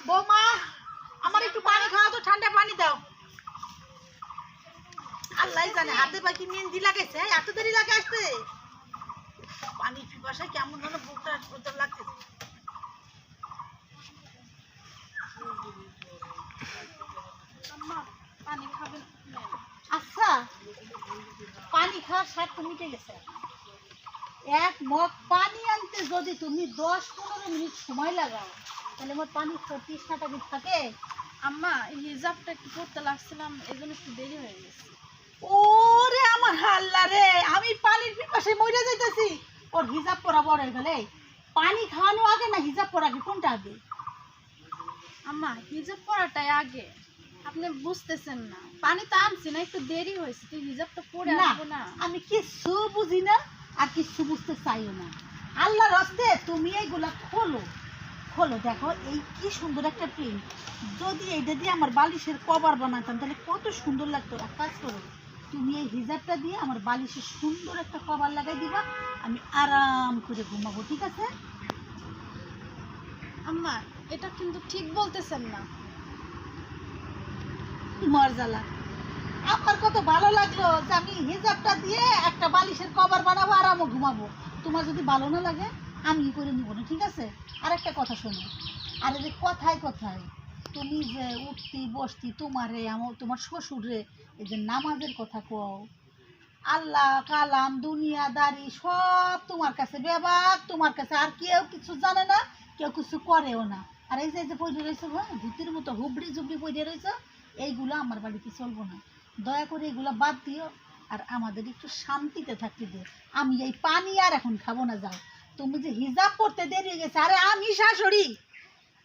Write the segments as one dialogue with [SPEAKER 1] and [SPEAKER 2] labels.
[SPEAKER 1] বৌমা, আমার একটু পানি খাওয়া তো, ঠান্ডা পানি দাও। আল্লাহ জানে হাতে পাখি মেহেন্দি লাগাইছে, এত দেরি লাগে আসতে। পানির পিপাসায় কেমন যেন বুকটা উত্তর লাগতেছে। পানি খাবেন? আচ্ছা, পানি খাওয়ার স্বাদ তো মিটে গেছে। এক মগ পানি আনতে যদি তুমি 10-15 মিনিট সময় লাগাও, তাহলে আমার পানির তৃষ্ণাটা কি থাকে?
[SPEAKER 2] আম্মা, হিজাবটা একটু পড়তে লাগছিলাম, এই জন্য একটু দেরি হয়ে গেছে।
[SPEAKER 1] ওরে আমার আল্লাহ রে, আমি পানির পিপাসায় মরে যাইতেছি। ওর হিজাব পরা বড় হয়ে গেলে পানি খাওয়ানো আগে না হিজাব পরা আগে, কোনটা আগে?
[SPEAKER 2] আম্মা, হিজাব পড়াটাই আগে, আপনি বুঝতেছেন না। পানি তো আনছি না, একটু দেরি হয়েছে, তুই হিজাবটা পড়ে আসবো না।
[SPEAKER 1] আমি কিছু বুঝি না আর কিছু বুঝতে চাইও না। আল্লাহর হস্তে তুমি এইগুলা খোলো খোলো, দেখো এই কি সুন্দর একটা প্রিন্ট। যদি এইটা দিয়ে আমার বালিশের কভার বানাতাম তাহলে কত সুন্দর লাগতো। এক কাজ করো, তুমি এই হিজাবটা দিয়ে আমার বালিশে সুন্দর একটা কভার লাগাই দিবা, আমি আরাম করে ঘুমাবো, ঠিক আছে?
[SPEAKER 2] আম্মা, এটা কিন্তু ঠিক বলতেছেন না।
[SPEAKER 1] মরজালা, আমার কত ভালো লাগলো যে আমি হিজাবটা দিয়ে একটা বালিশের কভার বানাবো, আরামও ঘুমাবো। তোমার যদি ভালো না লাগে আমি করে নিব না, ঠিক আছে? আর একটা কথা শোনো, আরে যে কথায় কথায় তুমি যে উঠতি বসতি, তোমারে আমার তোমার শ্বশুরে এই যে নামাজের কথা কও, আল্লাহ কালাম দুনিয়াদারি সব তোমার কাছে বেবাক, তোমার কাছে আর কেউ কিছু জানে না, কেউ কিছু করেও না। আর এই যে পড়ে রয়েছে ভূতের মতো হুবড়ি জুবড়ি পড়ে রয়েছে, এইগুলো আমার বাড়িতে চলবো না। দয়া করে এগুলো বাদ দিও আর আমাদের একটু শান্তিতে থাকতে দিও। আমি এই পানি আর এখন খাবো না। যাও, তুমি যে হিজাব পড়তে দেরি হয়ে গেছে, আরে আমি শাশুড়ি,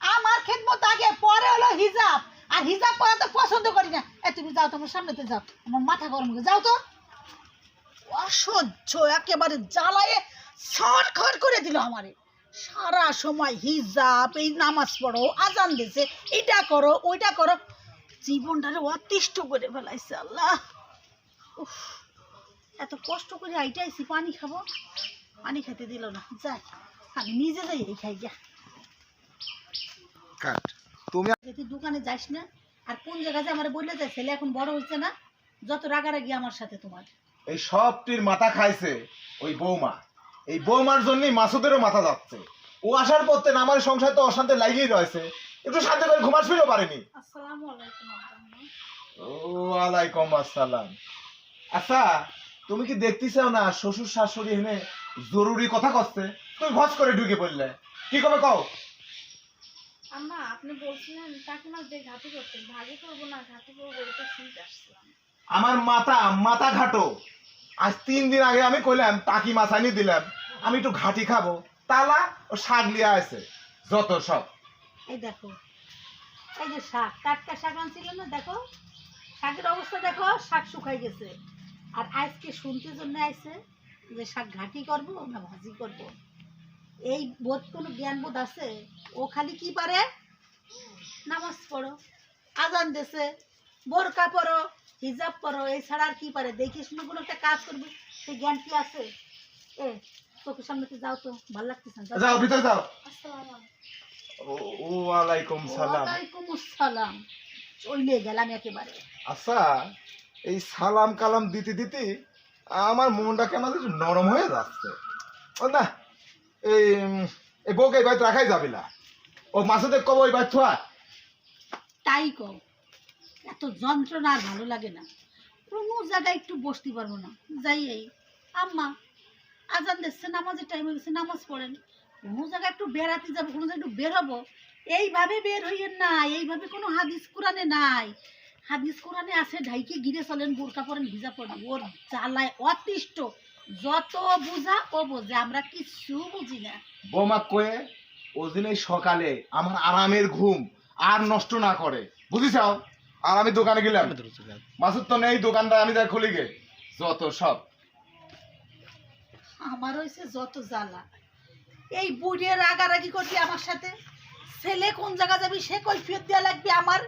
[SPEAKER 1] আমার খেদমত আগে, পরে হলো হিজাব। আর হিজাব পরা তো পছন্দ করি না। তুমি যাও, তোমার সামনেতে যাও, আমার মাথা গরম হয়ে যাও তো। অসহ্য, একেবারে জ্বালায়ে সরখর করে দিল আমারে। সারা সময় হিজাব, এই নামাজ পড়ো, আজান দিছে, এটা করো ওইটা করো, জীবনটারে অতিষ্ঠ করে ফেলাইছে। আল্লাহ, উফ, এত কষ্ট করে আইটাইছি পানি খাবো, পানি খেতে দিল না। যাই, আমি নিজে যাই এই খাই গিয়া।
[SPEAKER 3] তুমি
[SPEAKER 1] তুই দোকানে যাস না, আর কোন জায়গায় যে আমার বললে যায়, ছেলে এখন বড় হচ্ছে না, যত রাগারাগি আমার সাথে তোমার।
[SPEAKER 3] এই সবটির মাথা খাইছে ওই বৌমা। এই বৌমার জন্যই মাসুদেরও মাথা যাচ্ছে। ও আসার পর থেকে আমার সংসার তো অশান্তি লাগিয়েই রয়েছে, একটু শান্তি করে ঘুমাস ফিরেও পারেনি।
[SPEAKER 2] আসসালামু আলাইকুম আম্মা।
[SPEAKER 3] ওয়ালাইকুম আসসালাম। আচ্ছা, তুমি কি দেখতেছাও না শ্বশুর শাশুড়ি এনে জরুরি কথা কচ্ছে, তুমি ভস করে ঢুকে পড়লে, কি কবে কও?
[SPEAKER 2] আম্মা, আপনি বলছিলেন কাকিমা যে ঘাটি করতে, ভাজি করবো না ঘাটি করবো, এটা শুনতে আসছিলাম।
[SPEAKER 3] আমার মাথা ঘাটো। আজ 3 দিন আগে আমি কইলাম টাকি মাছ আনি দিলাম, আমি একটু ঘাটি খাবো, তালা ও শাক লিয়া আছে যত সব।
[SPEAKER 1] এই দেখো, এই যে শাক, টাটকা শাক আনছিল না, দেখো শাকের অবস্থা দেখো, শাক শুকাই গেছে। আর আজকে শুনতে জন্য আইছে যে শাক ঘাটি করব না ভাজি করব। এই বোধ কোনো জ্ঞান বোধ আছে? ও খালি কি পারে, নামাজ পড়ো, আজান দেছে, বোরকা পরো, হিজাব পরো, এই ছাড়া আর কি পারে? দেখে শুনে কোনো একটা কাজ করবে, সেই জ্ঞান কি আছে? এ চোখের সামনে যাও তো, ভালো লাগতেছে না,
[SPEAKER 3] যাও ভিতরে যাও।
[SPEAKER 2] আসসালামু আলাইকুম।
[SPEAKER 3] ওয়ালাইকুম সালাম।
[SPEAKER 1] ওয়ালাইকুম আসসালাম। চলে গেলাম একেবারে।
[SPEAKER 3] আচ্ছা, এই সালাম কালাম দিতে দিতে আমার মনটা কেমন একটু নরম হয়ে যাচ্ছে। ও না, এই বউকে এই বাড়িতে রাখাই যাবে না। ও মাসুদের কব ওই বাড়ি থোয়া।
[SPEAKER 1] তাই কও, এত যন্ত্রণা আর ভালো লাগে না। কোনো জায়গায় একটু বসতে পারবো না। যাই, এই আম্মা আজান দিচ্ছে, নামাজের টাইম হয়ে গেছে, নামাজ পড়েন। কোনো জায়গায় একটু বেড়াতে যাবো, কোনো জায়গায় একটু বের হবো, এইভাবে বের হইয়েন না। এইভাবে কোনো হাদিস কোরআনে নাই। হাদিস কোরআনে আছে ঢাইকে গিরে চলেন, বোরকা পরেন, ভিজা পড়েন। ওর জ্বালায় অতিষ্ঠ, যত বুঝা ও বোঝে, আমরা কিচ্ছু বুঝি না।
[SPEAKER 3] বৌমা কয়ে ও দিন সকালে আমার আরামের ঘুম আর নষ্ট না করে, বুঝিছাও? আর আমি দোকানে গেলাম, মাসুদ তো নেই, দোকানটা আমি তাই খুলি গে, যত সব।
[SPEAKER 1] আমার হয়েছে যত জ্বালা, এই বুড়িয়ে রাগারাগি করবি আমার সাথে। ছেলে কোন জায়গা যাবি সে কৈফিয়ত দেওয়া লাগবে আমার,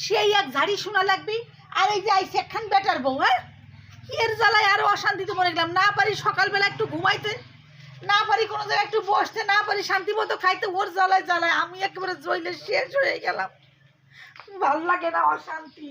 [SPEAKER 1] সেই এক ঝাড়ি শোনা লাগবে। আর এই যে আইসে একখান বেটার বউ, হ্যাঁ, এর জ্বালায় আরো অশান্তিতে মরে গেলাম। না পারি সকালবেলা একটু ঘুমাইতে, না পারি কোনো জায়গায় একটু বসতে, না পারি শান্তি মতো খাইতে, ওর জ্বালায় জ্বালায় আমি একেবারে জ্বলে শেষ হয়ে গেলাম। ভাল লাগে না, অশান্তি।